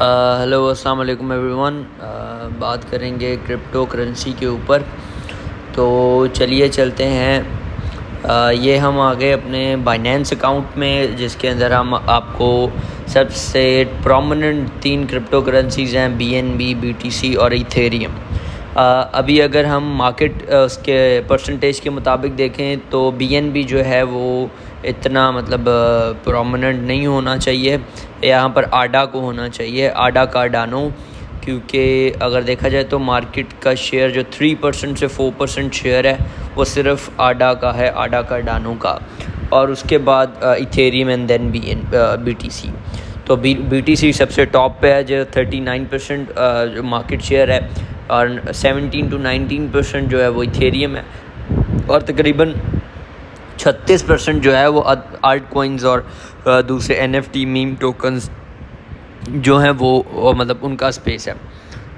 Hello السلام علیکم every one. بات کریں گے کرپٹو کرنسی کے اوپر. تو چلیے چلتے ہیں. یہ ہم آ گئے اپنے بائنینس اکاؤنٹ میں، جس کے اندر ہم آپ کو سب سے پرومیننٹ 3 کرپٹو کرنسیز ہیں، BNB، BTC اور ایتھیریم. ابھی اگر ہم مارکیٹ اس کے پرسنٹیج کے مطابق دیکھیں تو BNB جو ہے وہ اتنا پرومیننٹ نہیں ہونا چاہیے. یہاں پر آڈا کو ہونا چاہیے، آڈا کارڈانو، کیونکہ اگر دیکھا جائے تو مارکیٹ کا شیئر جو 3% سے 4% شیئر ہے وہ صرف آڈا کا ہے، آڈا کارڈانو کا. اور اس کے بعد ایتھیریم اینڈ دین BTC. تو BTC سب سے ٹاپ پہ ہے جو 39% جو مارکیٹ شیئر ہے، اور 17 to 19% جو ہے وہ ایتھیریم ہے، اور تقریباً 36% جو ہے وہ آلٹ کوائنز اور دوسرے NFT میم ٹوکنز جو ہیں وہ ان کا اسپیس ہے.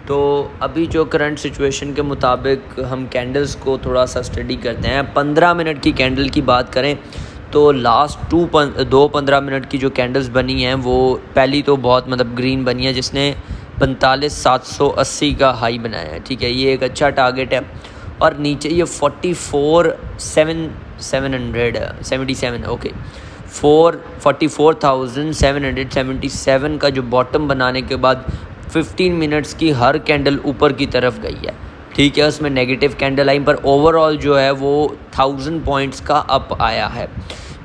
تو ابھی جو کرنٹ سچویشن کے مطابق ہم کینڈلز کو تھوڑا سا اسٹڈی کرتے ہیں. 15 منٹ کی کینڈل کی بات کریں تو لاسٹ 2 15 منٹ کی جو کینڈلز بنی ہیں وہ پہلی تو بہت گرین بنی ہے، جس نے 45,780 کا ہائی بنایا ہے. ٹھیک ہے، یہ ایک اچھا ٹارگٹ ہے. اور نیچے یہ 44,777 کا جو باٹم بنانے کے بعد 15 منٹس کی ہر کینڈل اوپر کی طرف گئی ہے. ٹھیک ہے، اس میں نیگیٹو کینڈل آئی، پر اوور آل جو ہے وہ 1000 پوائنٹس کا اپ آیا ہے.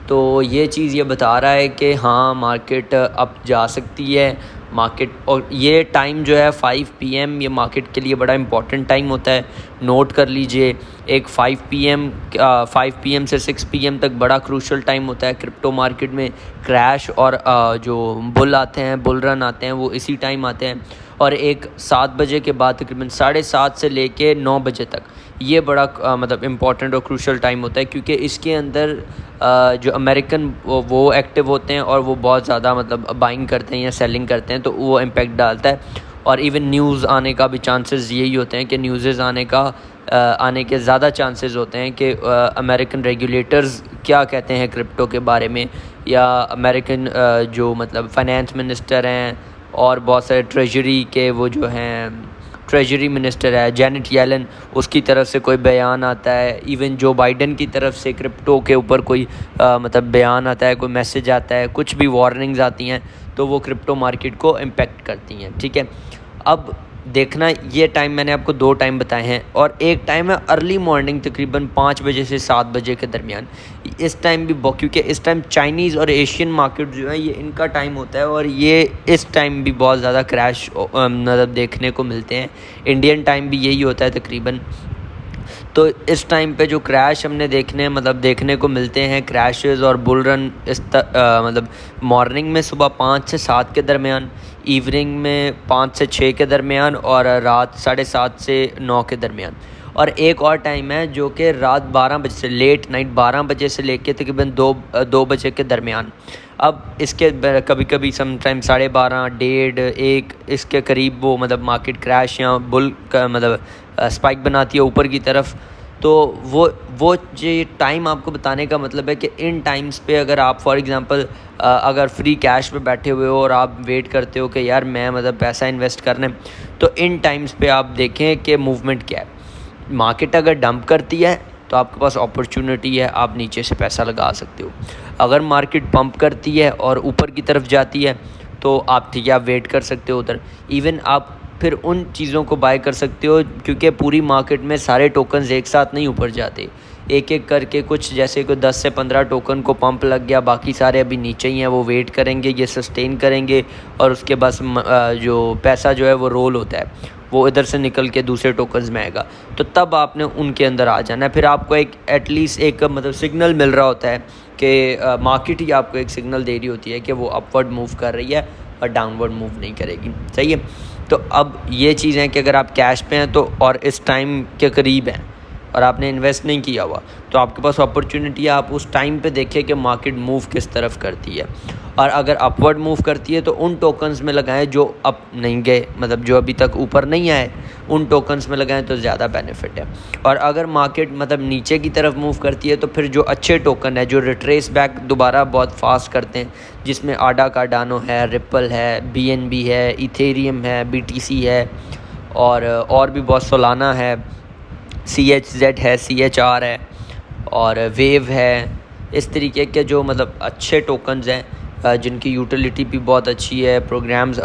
تو یہ چیز یہ بتا رہا ہے کہ ہاں مارکیٹ اپ جا سکتی ہے. مارکیٹ، اور یہ ٹائم جو ہے 5 PM یہ مارکیٹ کے لیے بڑا امپورٹنٹ ٹائم ہوتا ہے. نوٹ کر لیجئے، ایک 5 PM سے 6 PM تک بڑا کروشل ٹائم ہوتا ہے کرپٹو مارکیٹ میں. کریش اور جو بل آتے ہیں، بل رن آتے ہیں، وہ اسی ٹائم آتے ہیں. اور ایک 7 بجے کے بعد تقریباً 7:30 سے لے کے 9 بجے تک یہ بڑا امپورٹنٹ اور کروشل ٹائم ہوتا ہے، کیونکہ اس کے اندر جو امریکن وہ ایکٹیو ہوتے ہیں اور وہ بہت زیادہ بائنگ کرتے ہیں یا سیلنگ کرتے ہیں، تو وہ امپیکٹ ڈالتا ہے. اور ایون نیوز آنے کا بھی چانسز یہی ہوتے ہیں کہ نیوزز آنے کے زیادہ چانسز ہوتے ہیں کہ امریکن ریگولیٹرز کیا کہتے ہیں کرپٹو کے بارے میں، یا امریکن جو فائنانس منسٹر ہیں اور بہت سارے ٹریجری کے وہ جو ہیں ٹریجری منسٹر ہے جینٹ ییلن، اس کی طرف سے کوئی بیان آتا ہے. ایون جو بائیڈن کی طرف سے کرپٹو کے اوپر کوئی بیان آتا ہے، کوئی میسج آتا ہے، کچھ بھی وارننگز آتی ہیں، تو وہ کرپٹو مارکیٹ کو امپیکٹ کرتی ہیں. ٹھیک ہے، اب دیکھنا یہ ٹائم میں نے آپ کو 2 ٹائم بتائے ہیں، اور ایک ٹائم ہے ارلی مارننگ تقریباً 5 بجے سے 7 بجے کے درمیان. اس ٹائم بھی کیونکہ اس ٹائم چائنیز اور ایشین مارکیٹ جو ہے یہ ان کا ٹائم ہوتا ہے، اور یہ اس ٹائم بھی بہت زیادہ کریش دیکھنے کو ملتے ہیں. انڈین ٹائم بھی یہی ہوتا ہے تقریباً. تو اس ٹائم پہ جو کریش ہم نے دیکھنے کو ملتے ہیں، کریشز اور بل رن مارننگ میں صبح 5 سے 7 کے درمیان، ایوننگ میں 5 سے 6 کے درمیان، اور رات 7:30 سے 9 کے درمیان. اور ایک اور ٹائم ہے جو کہ رات 12 بجے سے لیٹ نائٹ 12 بجے سے لے کے تقریباً 2 بجے کے درمیان. اب اس کے کبھی کبھی سم ٹائم 12:30 1:30 1 اس کے قریب وہ مارکیٹ کریش یا بل کا اسپائک بناتی ہے اوپر کی طرف. تو وہ جو ٹائم آپ کو بتانے کا مطلب ہے کہ ان ٹائمز پہ اگر آپ فار ایگزامپل اگر فری کیش پہ بیٹھے ہوئے ہو اور آپ ویٹ کرتے ہو کہ یار میں پیسہ انویسٹ کرنا ہے، تو ان ٹائمز پہ آپ دیکھیں کہ موومنٹ کیا ہے. مارکیٹ اگر ڈمپ کرتی ہے تو آپ کے پاس اپرچونٹی ہے، آپ نیچے سے پیسہ لگا سکتے ہو. اگر مارکیٹ پمپ کرتی ہے اور اوپر کی طرف جاتی ہے تو آپ ویٹ کر سکتے ہو ادھر. ایون آپ پھر ان چیزوں کو بائی کر سکتے ہو، کیونکہ پوری مارکیٹ میں سارے ٹوکنز ایک ساتھ نہیں اوپر جاتے، ایک ایک کر کے کچھ جیسے کوئی 10 سے 15 ٹوکن کو پمپ لگ گیا، باقی سارے ابھی نیچے ہی ہیں، وہ ویٹ کریں گے، یہ سسٹین کریں گے، اور اس کے بعد جو پیسہ جو ہے وہ رول ہوتا ہے، وہ ادھر سے نکل کے دوسرے ٹوکنز میں آئے گا. تو تب آپ نے ان کے اندر آ جانا ہے. پھر آپ کو ایٹ لیسٹ ایک سگنل مل رہا ہوتا ہے کہ مارکیٹ ہی آپ کو ایک سگنل دے رہی ہوتی ہے کہ وہ اپورڈ موو کر رہی ہے اور ڈاؤن ورڈ موو نہیں کرے گی. صحیح ہے. تو اب یہ چیز ہے کہ اگر آپ کیش پہ ہیں تو اور اس ٹائم کے قریب ہیں اور آپ نے انویسٹ نہیں کیا ہوا، تو آپ کے پاس اپرچونٹی ہے، آپ اس ٹائم پہ دیکھیں کہ مارکیٹ موو کس طرف کرتی ہے. اور اگر اپورڈ موو کرتی ہے تو ان ٹوکنز میں لگائیں جو اپ نہیں گئے، جو ابھی تک اوپر نہیں آئے، ان ٹوکنس میں لگائیں تو زیادہ بینیفٹ ہے. اور اگر مارکیٹ مطلب نیچے کی طرف موو کرتی ہے تو پھر جو اچھے ٹوکن ہے جو ریٹریس بیک دوبارہ بہت فاسٹ کرتے ہیں, جس میں آڈا کارڈانو ہے, ریپل ہے, BNB ہے, ایتھیریم ہے, BTC ہے, اور بھی بہت سولانا ہے, CHZ ہے, CHR ہے, اور ویو ہے. اس طریقے کے جو مطلب اچھے ٹوکنز ہیں جن کی یوٹیلیٹی بھی بہت اچھی ہے, پروگرامز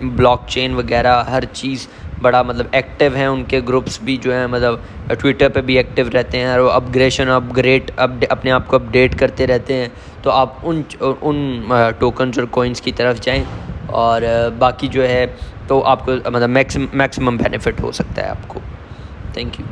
بلاک چین وغیرہ ہر چیز بڑا مطلب ایکٹیو ہیں, ان کے گروپس بھی جو ہیں مطلب ٹویٹر پہ بھی ایکٹیو رہتے ہیں, اور اپگریڈ اپنے آپ کو اپڈیٹ کرتے رہتے ہیں. تو آپ ان ٹوکنز اور کوئنس کی طرف جائیں, اور باقی جو ہے تو آپ کو مطلب میکسیمم بینیفٹ ہو سکتا ہے آپ کو. Thank you.